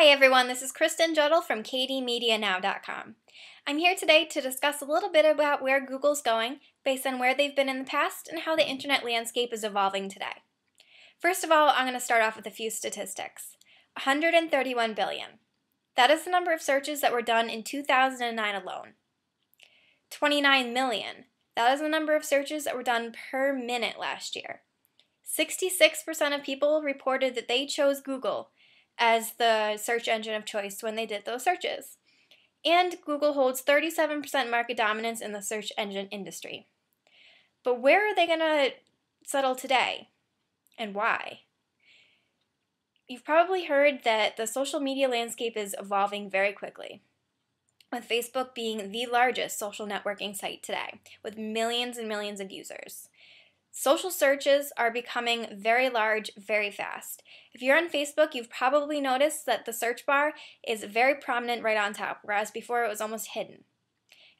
Hi everyone, this is Kristin Dziadul from kdmedianow.com. I'm here today to discuss a little bit about where Google's going based on where they've been in the past and how the internet landscape is evolving today. First of all, I'm going to start off with a few statistics. 131 billion. That is the number of searches that were done in 2009 alone. 29 million. That is the number of searches that were done per minute last year. 66% of people reported that they chose Google as the search engine of choice when they did those searches. And Google holds 37% market dominance in the search engine industry. But where are they going to settle today? And why? You've probably heard that the social media landscape is evolving very quickly, with Facebook being the largest social networking site today, with millions and millions of users. Social searches are becoming very large very fast. If you're on Facebook, you've probably noticed that the search bar is very prominent right on top, whereas before it was almost hidden.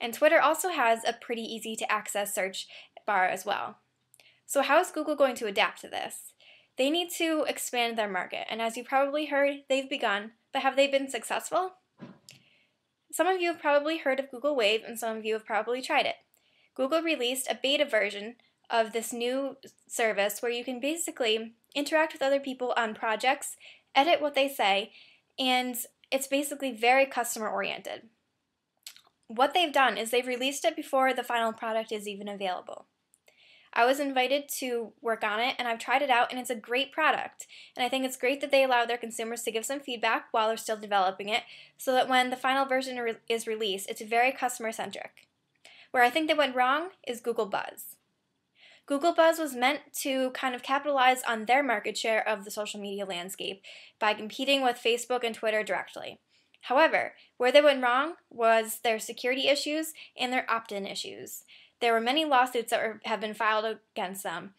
And Twitter also has a pretty easy to access search bar as well. So how is Google going to adapt to this? They need to expand their market, and as you probably heard, they've begun, but have they been successful? Some of you have probably heard of Google Wave, and some of you have probably tried it. Google released a beta version of this new service where you can basically interact with other people on projects, edit what they say, and it's basically very customer oriented. What they've done is they've released it before the final product is even available. I was invited to work on it and I've tried it out and it's a great product. And I think it's great that they allow their consumers to give some feedback while they're still developing it so that when the final version is released, it's very customer centric. Where I think they went wrong is Google Buzz. Google Buzz was meant to kind of capitalize on their market share of the social media landscape by competing with Facebook and Twitter directly. However, where they went wrong was their security issues and their opt-in issues. There were many lawsuits that have been filed against them.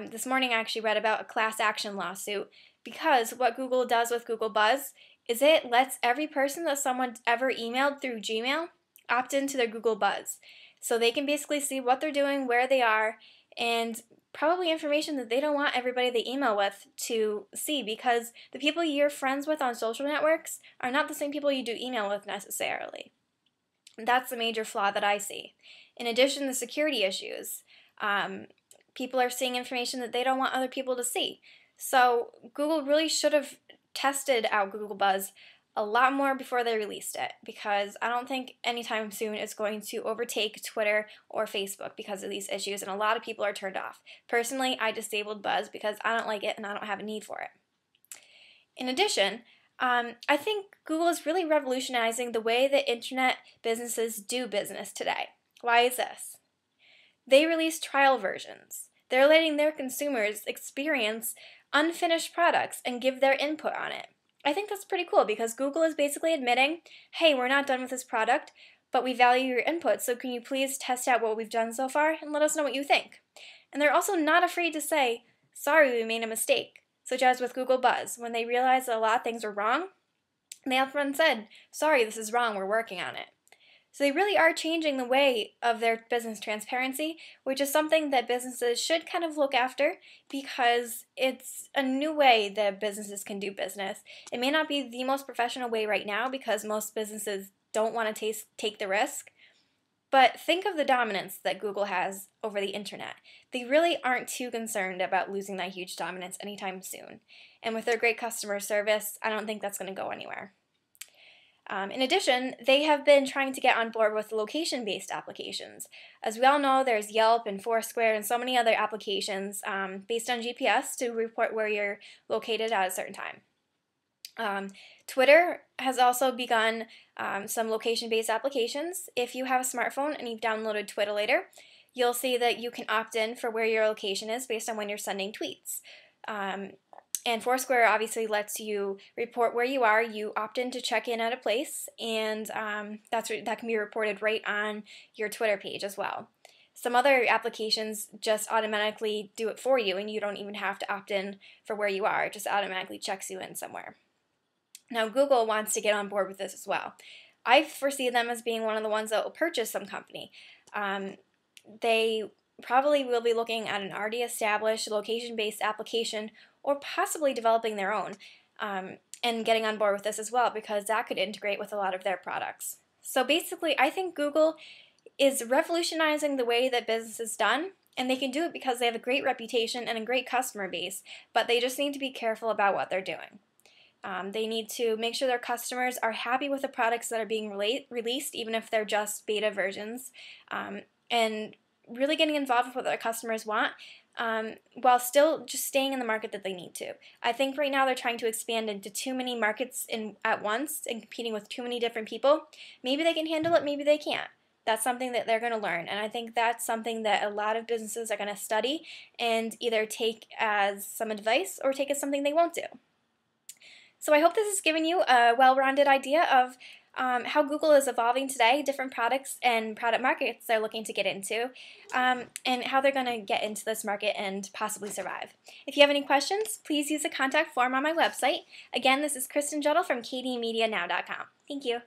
This morning I actually read about a class action lawsuit because what Google does with Google Buzz is it lets every person that someone ever emailed through Gmail opt into their Google Buzz. So they can basically see what they're doing, where they are, and probably information that they don't want everybody they email with to see because the people you're friends with on social networks are not the same people you do email with necessarily. That's the major flaw that I see. In addition, the security issues. People are seeing information that they don't want other people to see. So Google really should have tested out Google Buzz a lot more before they released it because I don't think anytime soon it's going to overtake Twitter or Facebook because of these issues and a lot of people are turned off. Personally, I disabled Buzz because I don't like it and I don't have a need for it. In addition, I think Google is really revolutionizing the way that internet businesses do business today. Why is this? They release trial versions. They're letting their consumers experience unfinished products and give their input on it. I think that's pretty cool because Google is basically admitting, hey, we're not done with this product, but we value your input, so can you please test out what we've done so far and let us know what you think? And they're also not afraid to say, sorry, we made a mistake, such as with Google Buzz. When they realized that a lot of things were wrong, they upfront said, sorry, this is wrong, we're working on it. So they really are changing the way of their business transparency, which is something that businesses should kind of look after because it's a new way that businesses can do business. It may not be the most professional way right now because most businesses don't want to take the risk, but think of the dominance that Google has over the internet. They really aren't too concerned about losing that huge dominance anytime soon. And with their great customer service, I don't think that's going to go anywhere. In addition, they have been trying to get on board with location-based applications. As we all know, there's Yelp and Foursquare and so many other applications based on GPS to report where you're located at a certain time. Twitter has also begun some location-based applications. If you have a smartphone and you've downloaded Twitter later, you'll see that you can opt in for where your location is based on when you're sending tweets. And Foursquare obviously lets you report where you are. You opt in to check in at a place, and that can be reported right on your Twitter page as well. Some other applications just automatically do it for you, and you don't even have to opt in for where you are. It just automatically checks you in somewhere. Now, Google wants to get on board with this as well. I foresee them as being one of the ones that will purchase some company. They probably will be looking at an already established location-based application or possibly developing their own. and getting on board with this as well, because that could integrate with a lot of their products. So basically, I think Google is revolutionizing the way that business is done, and they can do it because they have a great reputation and a great customer base, but they just need to be careful about what they're doing. They need to make sure their customers are happy with the products that are being released, even if they're just beta versions, and really getting involved with what their customers want, while still just staying in the market that they need to. I think right now they're trying to expand into too many markets at once and competing with too many different people. Maybe they can handle it, maybe they can't. That's something that they're going to learn, and I think that's something that a lot of businesses are going to study and either take as some advice or take as something they won't do. So I hope this has given you a well-rounded idea of how Google is evolving today, different products and product markets they're looking to get into, and how they're going to get into this market and possibly survive. If you have any questions, please use the contact form on my website. Again, this is Kristin Dziadul from KDMediaNow.com. Thank you.